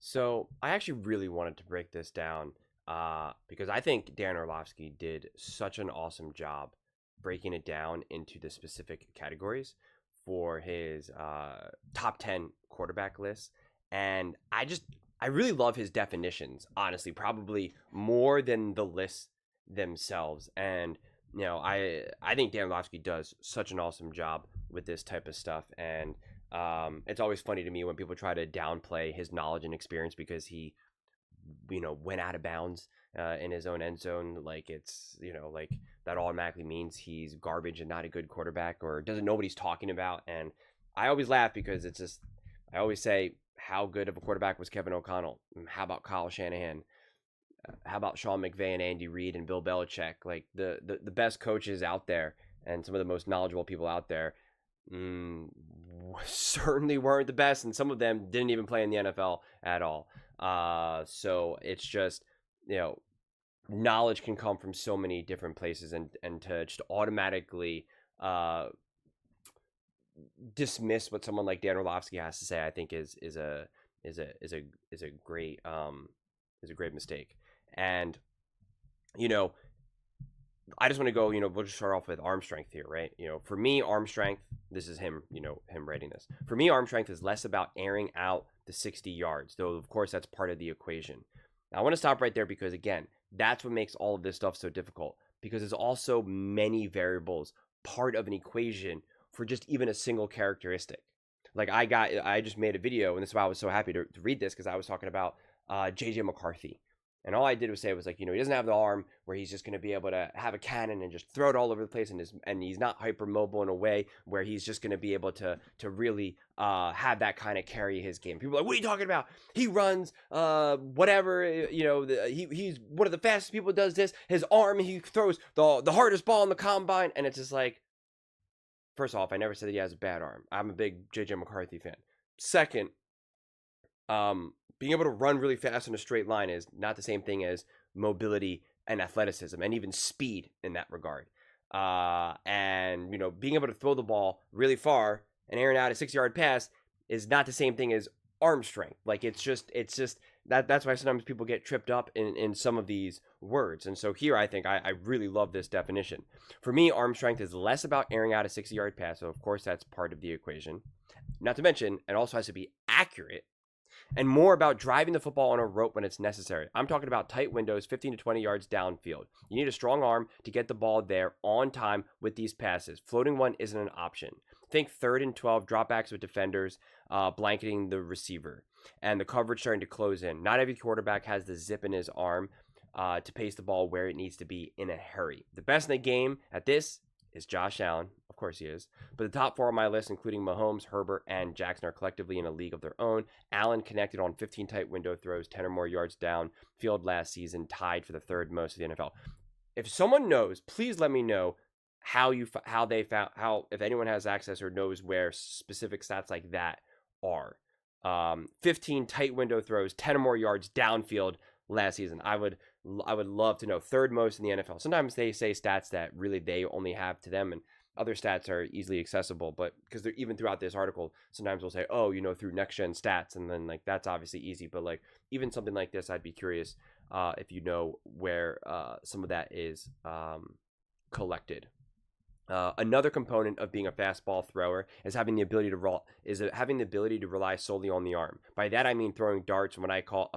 So I actually really wanted to break this down because I think Dan Orlovsky did such an awesome job breaking it down into the specific categories for his top 10 quarterback list. And I really love his definitions, honestly, probably more than the lists themselves. And, I think Dan Orlovsky does such an awesome job with this type of stuff. And it's always funny to me when people try to downplay his knowledge and experience because he, went out of bounds in his own end zone. Like like that automatically means he's garbage and not a good quarterback or doesn't know what he's talking about. And I always laugh because I always say, how good of a quarterback was Kevin O'Connell? How about Kyle Shanahan? How about Sean McVay and Andy Reid and Bill Belichick? Like the best coaches out there and some of the most knowledgeable people out there mm, certainly weren't the best, and some of them didn't even play in the NFL at all. So it's just you know knowledge can come from so many different places, and to just automatically uh, dismiss what someone like Dan Orlovsky has to say, I think is a is a is a great is a great mistake. And you know I just want to go, we'll just start off with arm strength here, right? For me, arm strength, this is him, him writing this. For me, arm strength is less about airing out the 60 yards, though, of course, that's part of the equation. Now, I want to stop right there because, again, that's what makes all of this stuff so difficult because there's also many variables part of an equation for just even a single characteristic. Like I just made a video, and this is why I was so happy to read this because I was talking about JJ McCarthy. And all I did was say was like, he doesn't have the arm where he's just going to be able to have a cannon and just throw it all over the place, and he's not hypermobile in a way where he's just going to be able to really have that kind of carry his game. People are like, what are you talking about? He runs whatever, he's one of the fastest people. Does this? His arm, he throws the hardest ball in the combine, and it's just like, first off, I never said that he has a bad arm. I'm a big JJ McCarthy fan. Second, being able to run really fast in a straight line is not the same thing as mobility and athleticism and even speed in that regard. And being able to throw the ball really far and airing out a 6-yard pass is not the same thing as arm strength. Like it's just that's why sometimes people get tripped up in some of these words. And so here I think I really love this definition. For me, arm strength is less about airing out a 60-yard pass. So of course that's part of the equation. Not to mention, it also has to be accurate and more about driving the football on a rope when it's necessary. I'm talking about tight windows, 15 to 20 yards downfield. You need a strong arm to get the ball there on time with these passes. Floating one isn't an option. Think 3rd and 12 dropbacks with defenders blanketing the receiver and the coverage starting to close in. Not every quarterback has the zip in his arm to pace the ball where it needs to be in a hurry. The best in the game at this is Josh Allen. Of course he is. But the top 4 on my list, including Mahomes, Herbert, and Jackson, are collectively in a league of their own. Allen connected on 15 tight window throws, 10 or more yards downfield last season, tied for the 3rd most of the NFL. If someone knows, please let me know if anyone has access or knows where specific stats like that are. 15 tight window throws, 10 or more yards downfield last season. I would love to know. 3rd most in the NFL. Sometimes they say stats that really they only have to them, and other stats are easily accessible, but because they're even throughout this article, sometimes we'll say, oh, through next gen stats, and then like that's obviously easy, but like even something like this, I'd be curious if you know where some of that is collected. Another component of being a fastball thrower is having the ability to rely solely on the arm. By that I mean throwing darts from what I call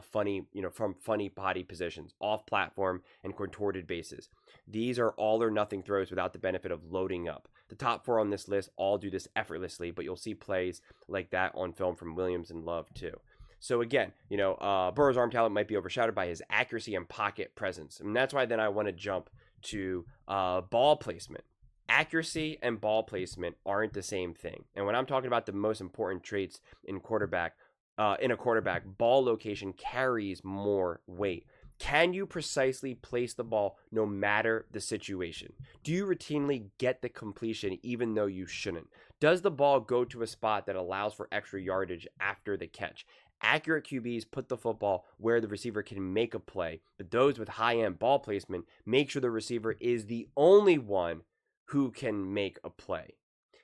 from funny body positions, off platform and contorted bases. These are all or nothing throws without the benefit of loading up. The top 4 on this list all do this effortlessly, but you'll see plays like that on film from Williams and Love too. So again, Burrow's arm talent might be overshadowed by his accuracy and pocket presence, and that's why then I want to jump to ball placement. Accuracy and ball placement aren't the same thing. And when I'm talking about the most important traits in a quarterback, ball location carries more weight. Can you precisely place the ball no matter the situation? Do you routinely get the completion even though you shouldn't? Does the ball go to a spot that allows for extra yardage after the catch? Accurate QBs put the football where the receiver can make a play, but those with high-end ball placement make sure the receiver is the only one who can make a play.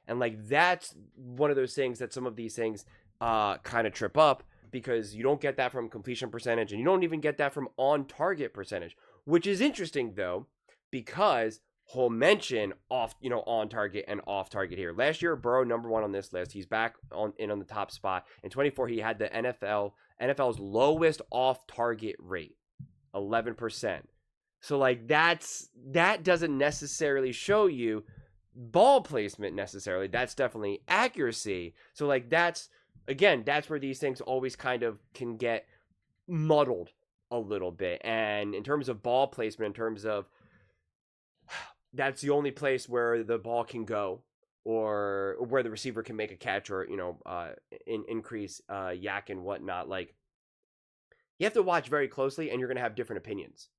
And like that's one of those things that some of these things kind of trip up because you don't get that from completion percentage, and you don't even get that from on target percentage, which is interesting though, because he'll mention on target and off target here. Last year, Burrow number 1 on this list. He's back on the top spot. In 24, he had the NFL's lowest off target rate, 11%. So like that doesn't necessarily show you ball placement necessarily. That's definitely accuracy. So like that's where these things always kind of can get muddled a little bit. And in terms of ball placement, in terms of that's the only place where the ball can go, or where the receiver can make a catch, or increase yak and whatnot. Like, you have to watch very closely, and you're gonna have different opinions.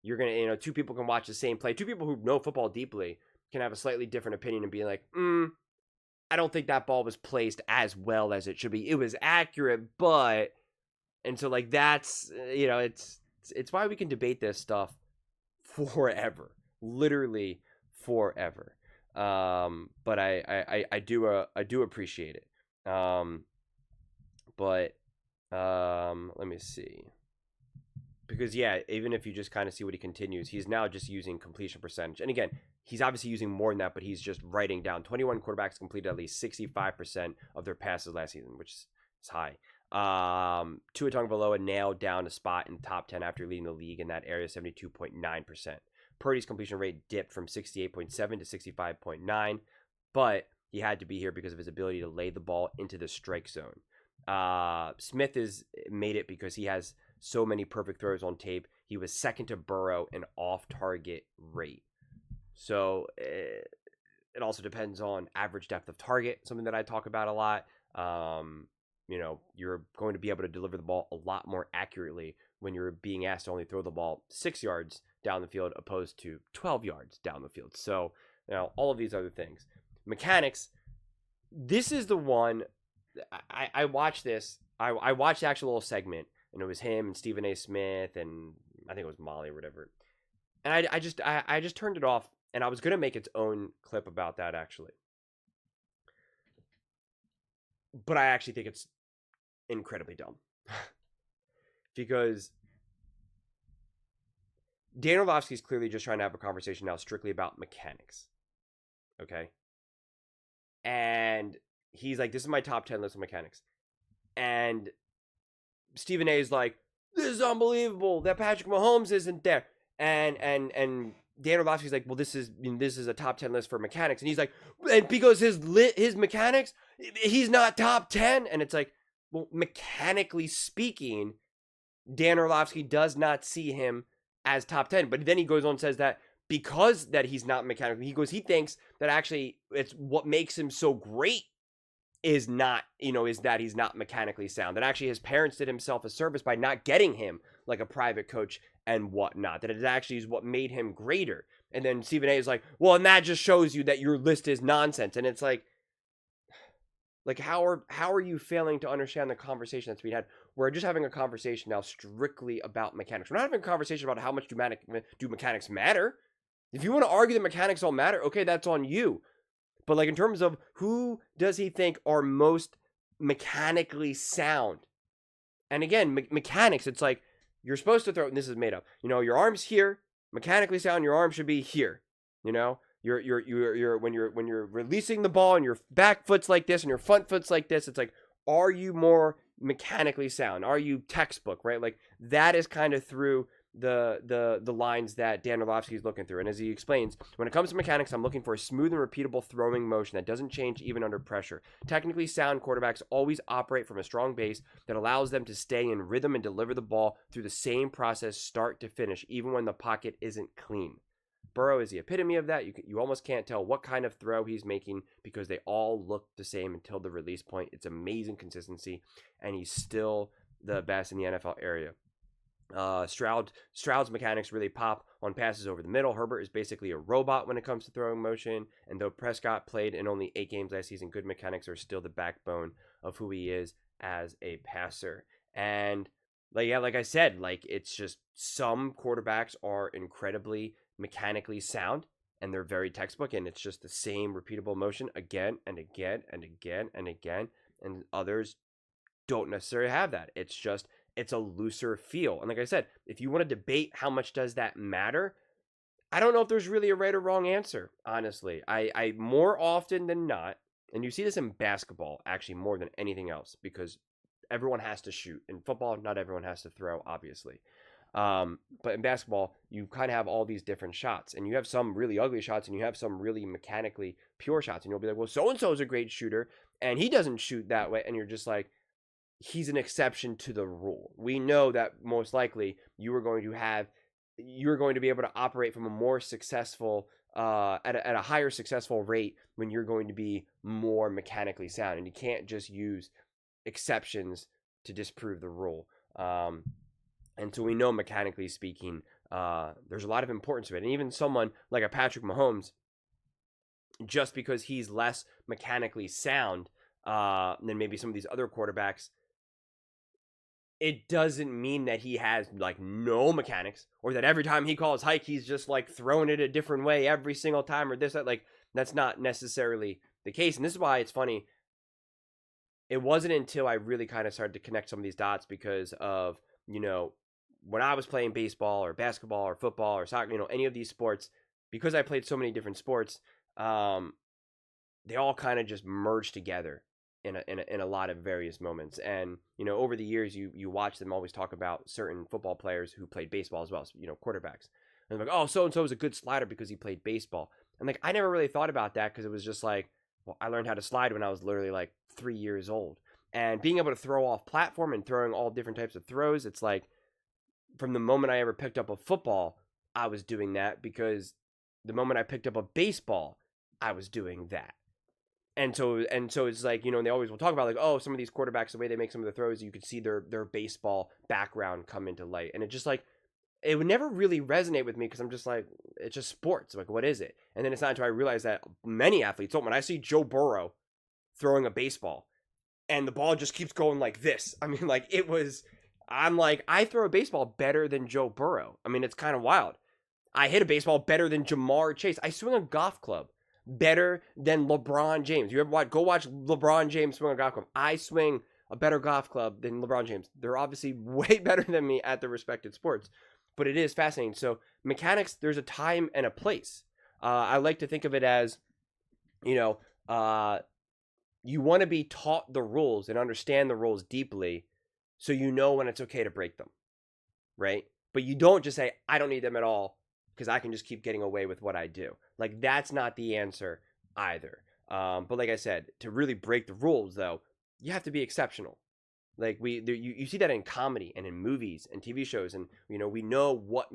You're gonna, two people can watch the same play. Two people who know football deeply can have a slightly different opinion and be like, I don't think that ball was placed as well as it should be. It was accurate, but, and so like that's, it's why we can debate this stuff forever. Literally forever. But I do appreciate it. But let me see. Because even if you just kind of see what he continues, he's now just using completion percentage. And again, he's obviously using more than that, but he's just writing down 21 quarterbacks completed at least 65% of their passes last season, which is High. Tua Tagovailoa nailed down a spot in the top 10 after leading the league in that area, 72.9%. Purdy's completion rate dipped from 68.7 to 65.9, but he had to be here because of his ability to lay the ball into the strike zone. Smith has made it because he has so many perfect throws on tape. He was second to Burrow in off-target rate. So it also depends on average depth of target, something that I talk about a lot. You're going to be able to deliver the ball a lot more accurately when you're being asked to only throw the ball 6 yards down the field opposed to 12 yards down the field. So, all of these other things. Mechanics, this is the one, I watched this. I watched the actual little segment, and it was him and Stephen A. Smith, and I think it was Molly or whatever. And I just turned it off, and I was going to make its own clip about that, actually. But I actually think it's incredibly dumb. Because Dan Orlovsky is clearly just trying to have a conversation now strictly about mechanics. Okay? And he's like, this is my top 10 list of mechanics. And Stephen A. is like, this is unbelievable that Patrick Mahomes isn't there. And Dan Orlovsky's like, well, this is a top 10 list for mechanics. And he's like, and because his mechanics, he's not top 10. And it's like, well, mechanically speaking, Dan Orlovsky does not see him as top 10. But then he goes on and says that because that he's not mechanically, he thinks that actually it's what makes him so great is that he's not mechanically sound. That actually his parents did himself a service by not getting him like a private coach and whatnot. That it actually is what made him greater. And then Stephen A. is like, well, and that just shows you that your list is nonsense. And it's like how are you failing to understand the conversation that's being had? We're just having a conversation now strictly about mechanics. We're not having a conversation about how much do mechanics matter. If you want to argue that mechanics don't matter, okay, that's on you. But like in terms of who does he think are most mechanically sound? And again, mechanics, it's like you're supposed to throw, and this is made up. Your arm's here, mechanically sound. Your arm should be here. You're when you're releasing the ball and your back foot's like this and your front foot's like this. It's like, are you more mechanically sound? Are you textbook, right? Like that is kind of through the lines that Dan Orlovsky is looking through. And as he explains, when it comes to mechanics, I'm looking for a smooth and repeatable throwing motion that doesn't change even under pressure. Technically sound quarterbacks always operate from a strong base that allows them to stay in rhythm and deliver the ball through the same process start to finish, even when the pocket isn't clean. Burrow is the epitome of that. You almost can't tell what kind of throw he's making because they all look the same until the release point. It's amazing consistency, and he's still the best in the NFL area. Stroud's mechanics really pop on passes over the middle. Herbert is basically a robot when it comes to throwing motion, and though Prescott played in only 8 games last season, good mechanics are still the backbone of who he is as a passer. And like I said, it's just some quarterbacks are incredibly mechanically sound and they're very textbook, and it's just the same repeatable motion again and again and again and again, and others don't necessarily have that. It's a looser feel. And like I said, if you want to debate how much does that matter, I don't know if there's really a right or wrong answer, honestly. I more often than not, and you see this in basketball actually more than anything else, because everyone has to shoot. In football, not everyone has to throw, obviously. But in basketball, you kind of have all these different shots, and you have some really ugly shots, and you have some really mechanically pure shots, and you'll be like, well, so-and-so is a great shooter, and he doesn't shoot that way, and you're just like, he's an exception to the rule. We know that most likely you're going to be able to operate from a more successful, at a higher successful rate when you're going to be more mechanically sound, and you can't just use exceptions to disprove the rule. And so we know, mechanically speaking, there's a lot of importance to it. And even someone like a Patrick Mahomes, just because he's less mechanically sound than maybe some of these other quarterbacks, it doesn't mean that he has like no mechanics, or that every time he calls hike, he's just like throwing it a different way every single time, or this, that. Like, that's not necessarily the case. And this is why it's funny. It wasn't until I really kind of started to connect some of these dots, because of, when I was playing baseball or basketball or football or soccer, any of these sports, because I played so many different sports, they all kind of just merged together in a lot of various moments. And, over the years, you watch them always talk about certain football players who played baseball as well, so, quarterbacks. And they're like, oh, so-and-so is a good slider because he played baseball. And like, I never really thought about that, because it was just like, well, I learned how to slide when I was literally like 3 years old. And being able to throw off platform and throwing all different types of throws, it's like, from the moment I ever picked up a football, I was doing that, because the moment I picked up a baseball, I was doing that. And so it's like, they always will talk about like, oh, some of these quarterbacks, the way they make some of the throws, you could see their baseball background come into light. And it just like, it would never really resonate with me, because I'm just like, it's just sports. Like, what is it? And then it's not until I realize that many athletes don't. When I see Joe Burrow throwing a baseball and the ball just keeps going like this, I mean, like, I'm like, I throw a baseball better than Joe Burrow. I mean, it's kind of wild. I hit a baseball better than Jamar Chase. I swing a golf club better than LeBron James. You ever go watch LeBron James swing a golf club? I swing a better golf club than LeBron James. They're obviously way better than me at their respected sports, but it is fascinating. So mechanics, there's a time and a place. I like to think of it as, you want to be taught the rules and understand the rules deeply, so you know when it's okay to break them, right? But you don't just say, I don't need them at all, because I can just keep getting away with what I do. Like, that's not the answer either. But like I said, to really break the rules, though, you have to be exceptional. Like, you see that in comedy and in movies and TV shows, and we know what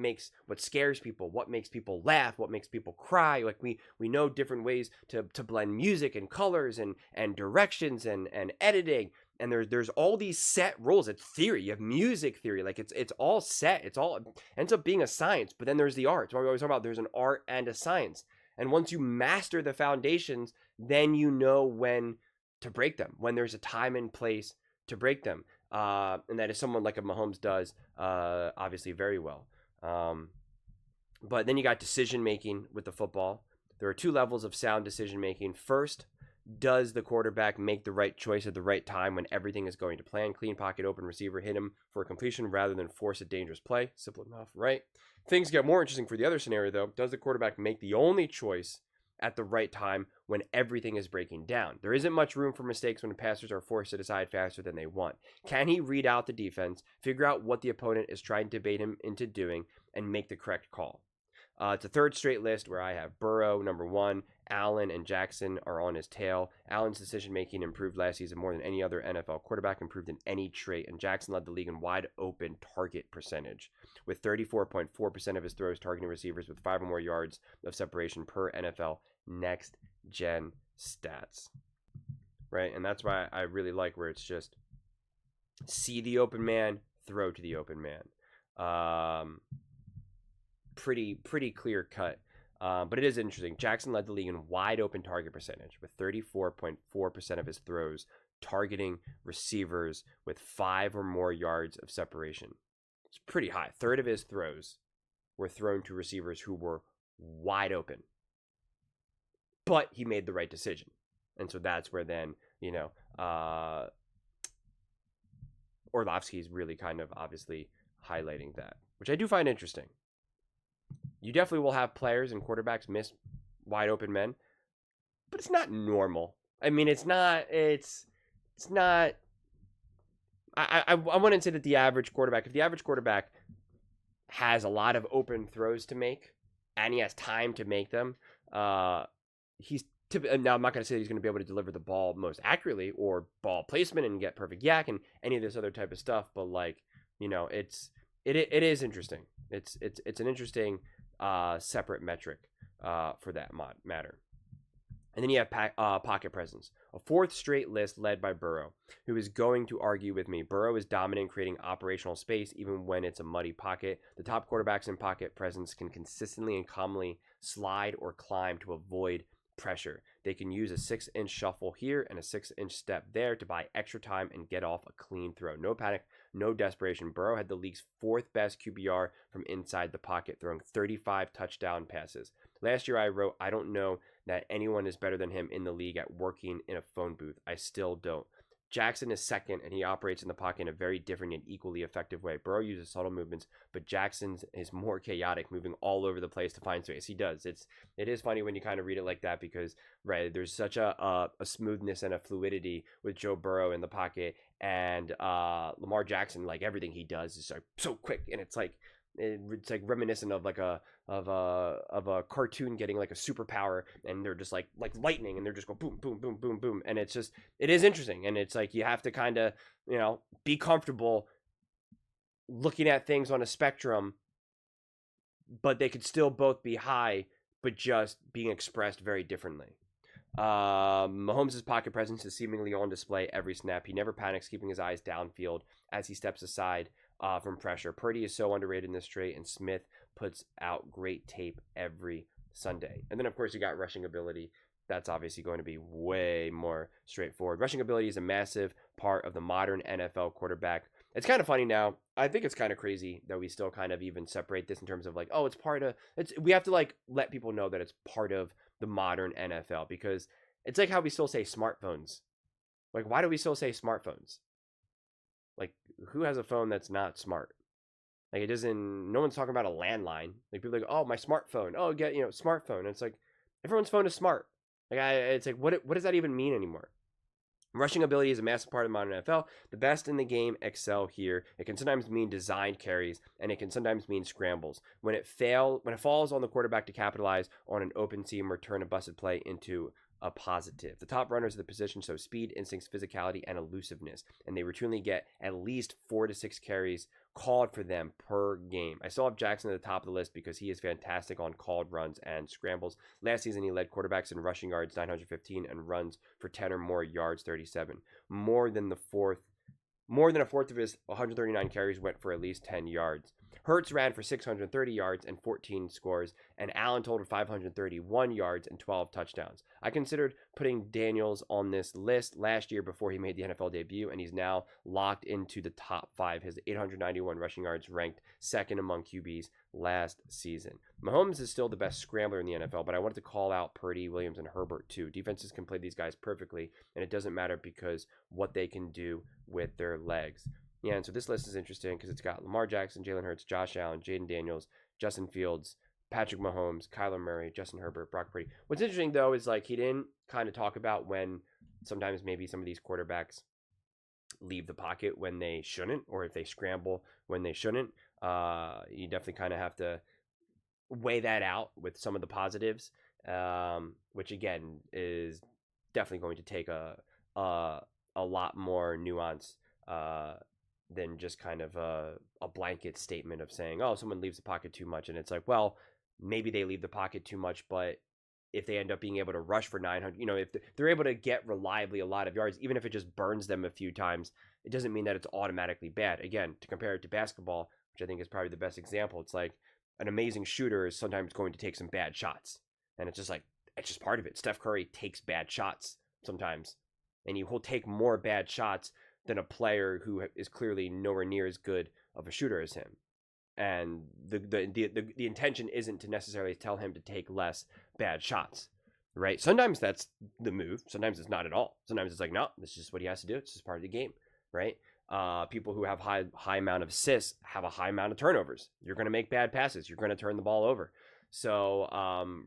scares people, what makes people laugh, what makes people cry. Like, we know different ways to blend music and colors and directions and editing. And there's all these set rules. It's theory. You have music theory. Like, it's all set. It ends up being a science. But then there's the art. So we always talk about there's an art and a science. And once you master the foundations, then you know when to break them, when there's a time and place to break them. And that is someone like a Mahomes does, obviously, very well. But then you got decision making with the football. There are two levels of sound decision making. First, does the quarterback make the right choice at the right time when everything is going to plan? Clean pocket, open receiver, hit him for a completion rather than force a dangerous play. Simple enough, right? Things get more interesting for the other scenario, though. Does the quarterback make the only choice at the right time when everything is breaking down? There isn't much room for mistakes when the passers are forced to decide faster than they want. Can he read out the defense, figure out what the opponent is trying to bait him into doing, and make the correct call? It's a third straight list where I have Burrow, number 1, Allen and Jackson are on his tail. Allen's decision-making improved last season more than any other NFL quarterback improved in any trait, and Jackson led the league in wide-open target percentage, with 34.4% of his throws targeting receivers with 5 or more yards of separation per NFL next-gen stats. Right? And that's why I really like where it's just see the open man, throw to the open man. Pretty clear cut. But it is interesting. Jackson led the league in wide open target percentage with 34.4% of his throws targeting receivers with 5 or more yards of separation. It's pretty high. A third of his throws were thrown to receivers who were wide open. But he made the right decision. And so that's where then, Orlovsky is really kind of obviously highlighting that, which I do find interesting. You definitely will have players and quarterbacks miss wide open men, but it's not normal. I mean, it's not. I wouldn't say that the average quarterback, if the average quarterback has a lot of open throws to make and he has time to make them, he's now I'm not going to say he's going to be able to deliver the ball most accurately or ball placement and get perfect yak and any of this other type of stuff, but like, it is interesting. It's an interesting separate metric for that matter. And then you have pocket presence, a fourth straight list led by Burrow, who is going to argue with me. Burrow is dominant, creating operational space even when it's a muddy pocket. The top quarterbacks in pocket presence can consistently and calmly slide or climb to avoid pressure. They can use a 6-inch shuffle here and a 6-inch step there to buy extra time and get off a clean throw. No panic, no desperation. Burrow had the league's fourth best QBR from inside the pocket, throwing 35 touchdown passes. Last year I wrote, I don't know that anyone is better than him in the league at working in a phone booth. I still don't. Jackson is second, and he operates in the pocket in a very different and equally effective way. Burrow uses subtle movements, but Jackson is more chaotic, moving all over the place to find space. He does. It is funny when you kind of read it like that because, right, there's such a smoothness and a fluidity with Joe Burrow in the pocket, and Lamar Jackson, like everything he does is like so quick, and it's like reminiscent of like a cartoon getting like a superpower, and they're just like lightning, and they're just go boom boom boom boom boom, and it is interesting, and it's like you have to kind of be comfortable looking at things on a spectrum, but they could still both be high, but just being expressed very differently. Mahomes' pocket presence is seemingly on display every snap. He never panics, keeping his eyes downfield as he steps aside from pressure. Purdy is so underrated in this trait, and Smith puts out great tape every Sunday. And then, of course, you got rushing ability. That's obviously going to be way more straightforward. Rushing ability is a massive part of the modern NFL quarterback. It's kind of funny now. I think it's kind of crazy that we still kind of even separate this in terms of like, oh, we have to like let people know that it's part of the modern NFL, because it's like how we still say smartphones. Like, why do we still say smartphones? Like, who has a phone that's not smart? Like, no one's talking about a landline. Like, people are like, oh, my smartphone. Oh, get, smartphone. And it's like, everyone's phone is smart. Like, it's like, what does that even mean anymore? Rushing ability is a massive part of modern NFL. The best in the game excel here. It can sometimes mean designed carries, and it can sometimes mean scrambles. When it falls on the quarterback to capitalize on an open seam or turn a busted play into a positive. The top runners of the position show speed, instincts, physicality, and elusiveness, and they routinely get at least 4 to 6 carries called for them per game. I still have Jackson at the top of the list because he is fantastic on called runs and scrambles. Last season, he led quarterbacks in rushing yards 915 and runs for 10 or more yards 37. More than a fourth of his 139 carries went for at least 10 yards. Hurts ran for 630 yards and 14 scores, and Allen totaled 531 yards and 12 touchdowns. I considered putting Daniels on this list last year before he made the NFL debut, and he's now locked into the top 5. His 891 rushing yards ranked second among QBs last season. Mahomes is still the best scrambler in the NFL, but I wanted to call out Purdy, Williams, and Herbert too. Defenses can play these guys perfectly, and it doesn't matter because what they can do with their legs. Yeah, and so this list is interesting because it's got Lamar Jackson, Jalen Hurts, Josh Allen, Jaden Daniels, Justin Fields, Patrick Mahomes, Kyler Murray, Justin Herbert, Brock Purdy. What's interesting, though, is like he didn't kind of talk about when sometimes maybe some of these quarterbacks leave the pocket when they shouldn't, or if they scramble when they shouldn't. You definitely kind of have to weigh that out with some of the positives, which, again, is definitely going to take a lot more nuance than just kind of a blanket statement of saying, oh, someone leaves the pocket too much. And it's like, well, maybe they leave the pocket too much, but if they end up being able to rush for 900, if they're able to get reliably a lot of yards, even if it just burns them a few times, it doesn't mean that it's automatically bad. Again, to compare it to basketball, which I think is probably the best example, it's like an amazing shooter is sometimes going to take some bad shots. And it's just part of it. Steph Curry takes bad shots sometimes, and he'll take more bad shots than a player who is clearly nowhere near as good of a shooter as him. And the intention isn't to necessarily tell him to take less bad shots, right? Sometimes that's the move. Sometimes it's not at all. Sometimes it's like, no, this is just what he has to do. It's just part of the game, right? People who have high amount of assists have a high amount of turnovers. You're going to make bad passes. You're going to turn the ball over. So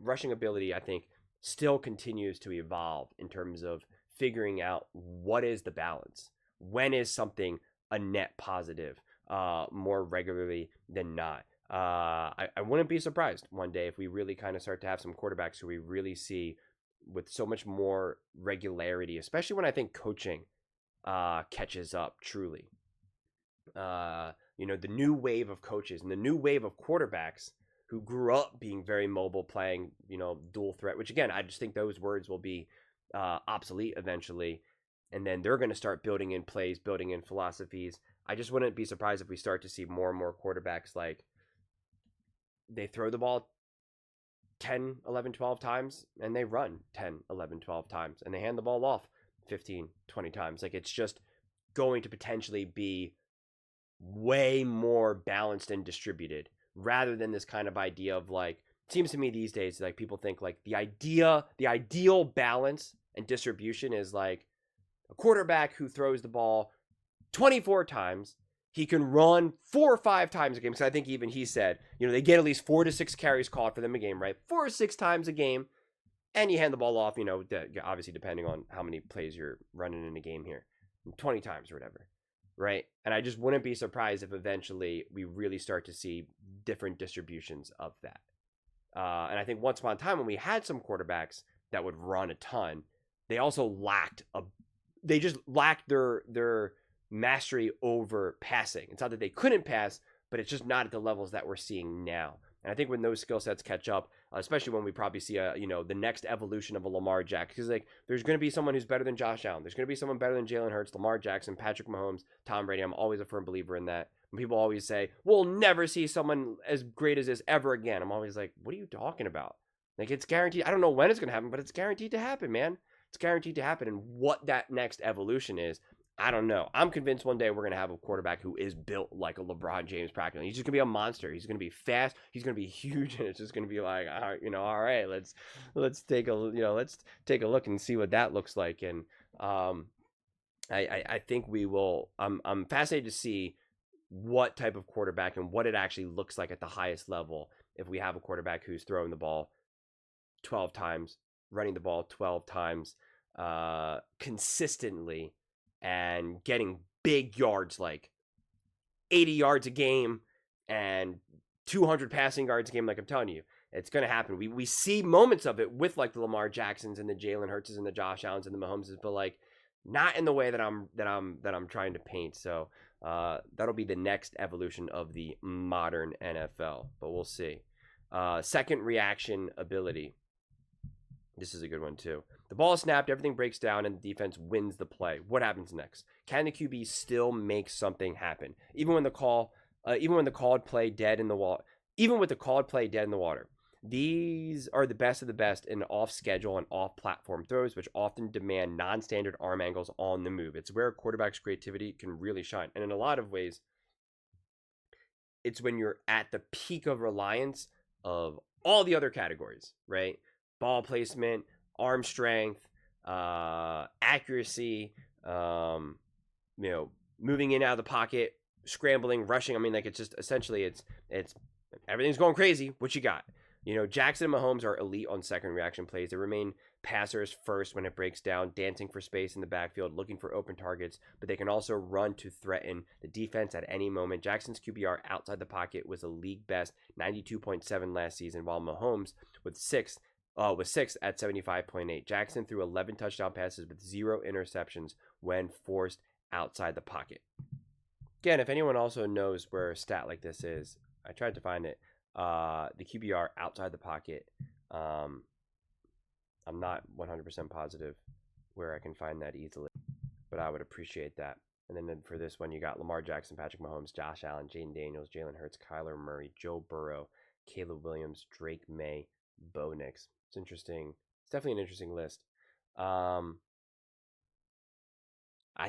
rushing ability, I think, still continues to evolve in terms of figuring out what is the balance. When is something a net positive more regularly than not? I wouldn't be surprised one day if we really kind of start to have some quarterbacks who we really see with so much more regularity, especially when I think coaching catches up truly. The new wave of coaches and the new wave of quarterbacks who grew up being very mobile, playing, dual threat, which again, I just think those words will be obsolete eventually. And then they're going to start building in plays, building in philosophies. I just wouldn't be surprised if we start to see more and more quarterbacks like they throw the ball 10, 11, 12 times and they run 10, 11, 12 times and they hand the ball off 15, 20 times. Like it's just going to potentially be way more balanced and distributed rather than this kind of idea of like, it seems to me these days, like people think like the ideal balance and distribution is like a quarterback who throws the ball 24 times. He can run 4 or 5 times a game. So I think even he said, they get at least 4 to 6 carries called for them a game, right? 4 or 6 times a game. And you hand the ball off, obviously depending on how many plays you're running in a game here, 20 times or whatever, right? And I just wouldn't be surprised if eventually we really start to see different distributions of that. And I think once upon a time when we had some quarterbacks that would run a ton, they also lacked their mastery over passing. It's not that they couldn't pass, but it's just not at the levels that we're seeing now. And I think when those skill sets catch up, especially when we probably see the next evolution of a Lamar Jackson, because like there's going to be someone who's better than Josh Allen, there's going to be someone better than Jalen Hurts, Lamar Jackson, Patrick Mahomes, Tom Brady. I'm always a firm believer in that. When people always say we'll never see someone as great as this ever again, I'm always like, what are you talking about? Like it's guaranteed. I don't know when it's going to happen, but it's guaranteed to happen, man. It's guaranteed to happen. And what that next evolution is, I don't know. I'm convinced one day we're going to have a quarterback who is built like a LeBron James practically. He's just going to be a monster. He's going to be fast. He's going to be huge. And it's just going to be like, all right, let's take a look and see what that looks like. And I think we will. I'm fascinated to see what type of quarterback and what it actually looks like at the highest level if we have a quarterback who's throwing the ball 12 times, running the ball 12 times consistently, and getting big yards like 80 yards a game and 200 passing yards a game. Like I'm telling you, it's going to happen. We see moments of it with like the Lamar Jacksons and the Jalen Hurts and the Josh Allens and the Mahomeses, but like not in the way that I'm trying to paint. So that'll be the next evolution of the modern NFL, but we'll see. Second reaction ability. This is a good one too. The ball is snapped, everything breaks down, and the defense wins the play. What happens next? Can the QB still make something happen, even with the called play dead in the water? Even with the called play dead in the water, these are the best of the best in off-schedule and off-platform throws, which often demand non-standard arm angles on the move. It's where a quarterback's creativity can really shine, and in a lot of ways, it's when you're at the peak of reliance of all the other categories, right? Ball placement, arm strength, accuracy, moving in and out of the pocket, scrambling, rushing. I mean, like it's just essentially it's everything's going crazy. What you got? Jackson and Mahomes are elite on second reaction plays. They remain passers first when it breaks down, dancing for space in the backfield, looking for open targets, but they can also run to threaten the defense at any moment. Jackson's QBR outside the pocket was a league best 92.7 last season, while Mahomes was sixth at 75.8. Jackson threw 11 touchdown passes with 0 interceptions when forced outside the pocket. Again, if anyone also knows where a stat like this is, I tried to find it. The QBR outside the pocket. I'm not 100% positive where I can find that easily, but I would appreciate that. And then for this one, you got Lamar Jackson, Patrick Mahomes, Josh Allen, Jaden Daniels, Jalen Hurts, Kyler Murray, Joe Burrow, Caleb Williams, Drake May, Bo Nix. It's interesting. It's definitely an interesting list. I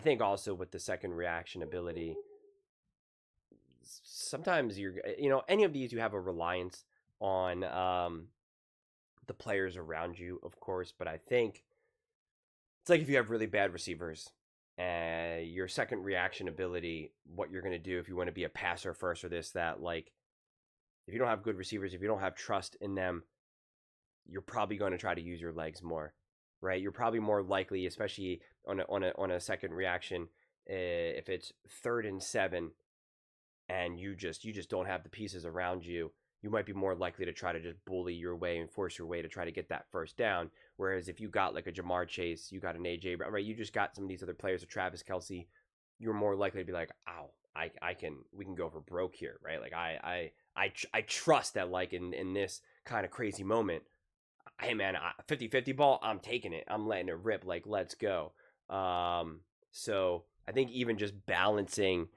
think also with the second reaction ability, sometimes any of these you have a reliance on the players around you, of course, but I think it's like if you have really bad receivers your second reaction ability, what you're going to do if you want to be a passer first or this, that, like, if you don't have good receivers, if you don't have trust in them, you're probably going to try to use your legs more, right? You're probably more likely, especially on a second reaction, if it's 3rd and 7 and you just don't have the pieces around you, you might be more likely to try to just bully your way and force your way to try to get that first down. Whereas if you got like a Jamar Chase, you got an AJ, right? You just got some of these other players, a Travis Kelce, you're more likely to be like, ow, we can go for broke here, right? Like I trust that, like, in this kind of crazy moment, hey man, 50-50 ball, I'm taking it. I'm letting it rip. Like, let's go. So I think even just balancing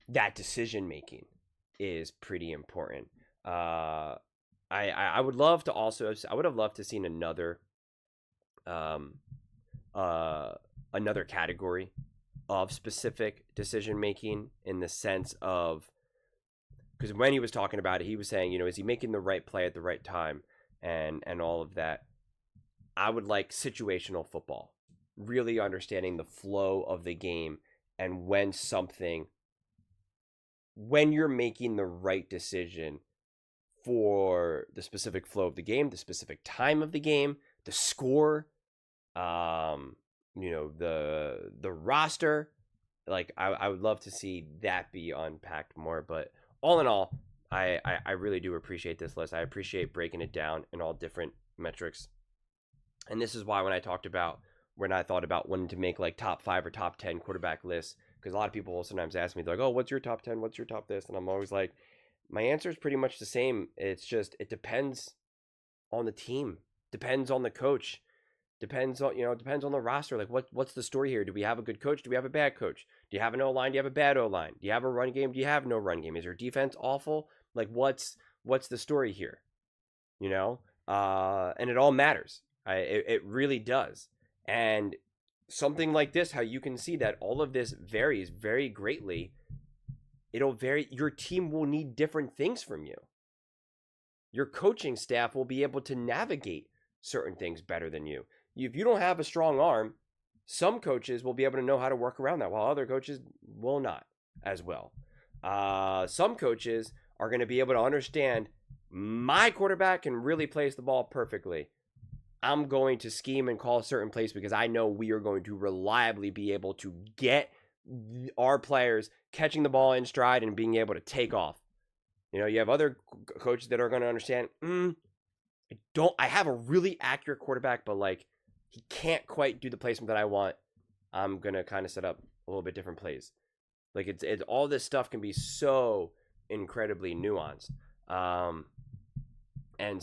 that decision making is pretty important. I would love to also, I would have loved to seen another another category of specific decision making, in the sense of, because when he was talking about it, he was saying, is he making the right play at the right time, and all of that. I would like situational football, really understanding the flow of the game, and when you're making the right decision for the specific flow of the game, the specific time of the game, the score, the roster. Like, I would love to see that be unpacked more. But all in all, I really do appreciate this list. I appreciate breaking it down in all different metrics. And this is why when I thought about wanting to make like top 5 or top 10 quarterback lists, because a lot of people will sometimes ask me, they're like, oh, what's your top 10? What's your top this? And I'm always like, my answer is pretty much the same. It's just, it depends on the team, depends on the coach, depends on the roster. Like, what's the story here? Do we have a good coach? Do we have a bad coach? Do you have an O-line? Do you have a bad O-line? Do you have a run game? Do you have no run game? Is your defense awful? Like, what's the story here? And it all matters. It really does. And something like this, how you can see that all of this varies very greatly. It'll vary. Your team will need different things from you. Your coaching staff will be able to navigate certain things better than you. If you don't have a strong arm, some coaches will be able to know how to work around that, while other coaches will not as well. Some coaches are going to be able to understand, my quarterback can really place the ball perfectly. I'm going to scheme and call certain plays because I know we are going to reliably be able to get our players catching the ball in stride and being able to take off. You have other coaches that are going to understand, I have a really accurate quarterback, but like, he can't quite do the placement that I want. I'm going to kind of set up a little bit different plays. Like, it's all this stuff can be so incredibly nuanced. And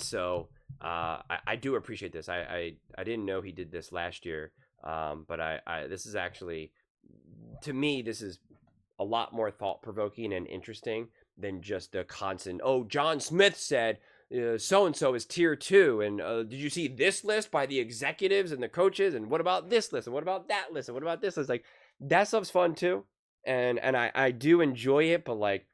so I do appreciate this. I didn't know he did this last year. But this is actually, to me, this is a lot more thought-provoking and interesting than just the constant, oh, John Smith said so-and-so is tier 2, and did you see this list by the executives and the coaches, and what about this list, and what about that list, and what about this list? Like, that stuff's fun too, and I do enjoy it, but like,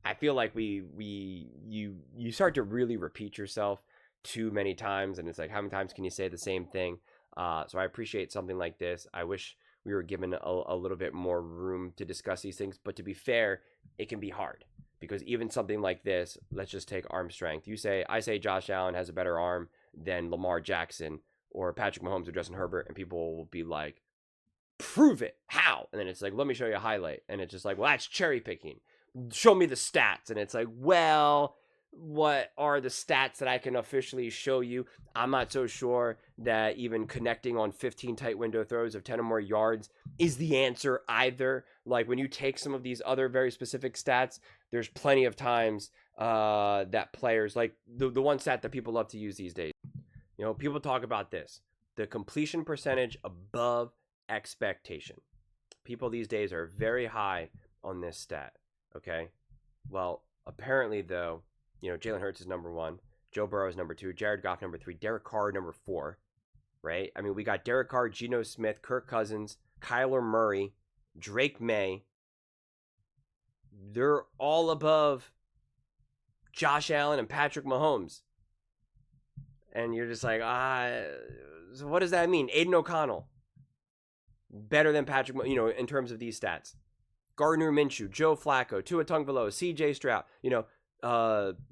I feel like you start to really repeat yourself too many times, and it's like, how many times can you say the same thing? So I appreciate something like this. I wish we were given a little bit more room to discuss these things, but to be fair, it can be hard. Because even something like this, let's just take arm strength. I say Josh Allen has a better arm than Lamar Jackson or Patrick Mahomes or Justin Herbert, and people will be like, prove it. How? And then it's like, let me show you a highlight. And it's just like, well, that's cherry picking. Show me the stats. And it's like, well, what are the stats that I can officially show you? I'm not so sure that even connecting on 15 tight window throws of 10 or more yards is the answer either. Like, when you take some of these other very specific stats, there's plenty of times that players, like the one stat that people love to use these days, people talk about this, the completion percentage above expectation. People these days are very high on this stat. Okay. Well, apparently though, Jalen Hurts is number 1. Joe Burrow is number 2. Jared Goff number 3. Derek Carr number 4. Right? I mean, we got Derek Carr, Geno Smith, Kirk Cousins, Kyler Murray, Drake May. They're all above Josh Allen and Patrick Mahomes. And you're just like, so what does that mean? Aiden O'Connell. better than Patrick, in terms of these stats. Gardner Minshew, Joe Flacco, Tua Tagovailoa, C.J. Stroud,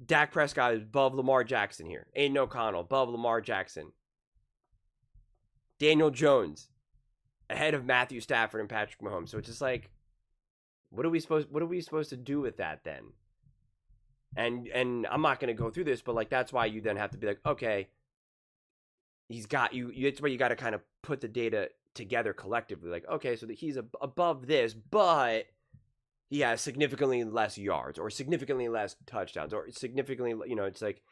Dak Prescott is above Lamar Jackson here. Aiden O'Connell above Lamar Jackson. Daniel Jones ahead of Matthew Stafford and Patrick Mahomes. So it's just like, what are we supposed to do with that then? And I'm not going to go through this, but like that's why you then have to be like, okay, he's got you. It's where you got to kind of put the data together collectively. Like, okay, so that he's above this, but he has significantly less yards or significantly less touchdowns or significantly, it's like,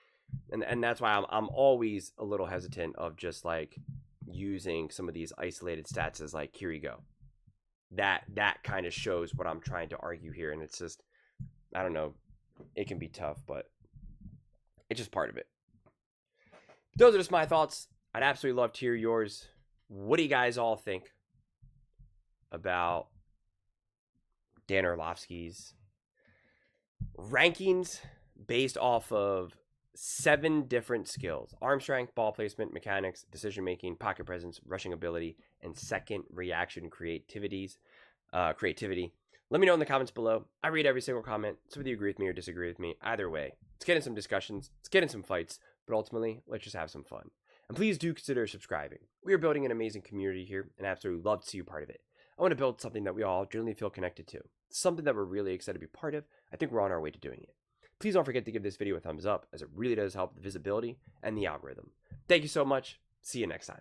and that's why I'm always a little hesitant of just like using some of these isolated stats as like, here you go. That kind of shows what I'm trying to argue here. And it's just, I don't know, it can be tough, but it's just part of it. Those are just my thoughts. I'd absolutely love to hear yours. What do you guys all think about Dan Orlovsky's rankings based off of 7 different skills: arm strength, ball placement, mechanics, decision making, pocket presence, rushing ability, and second reaction creativity. Let me know in the comments below. I read every single comment, so whether you agree with me or disagree with me, either way, let's get in some discussions, let's get in some fights, but ultimately, let's just have some fun. And please do consider subscribing. We are building an amazing community here, and I absolutely love to see you part of it. I want to build something that we all generally feel connected to, something that we're really excited to be part of. I think we're on our way to doing it. Please don't forget to give this video a thumbs up, as it really does help the visibility and the algorithm. Thank you so much. See you next time.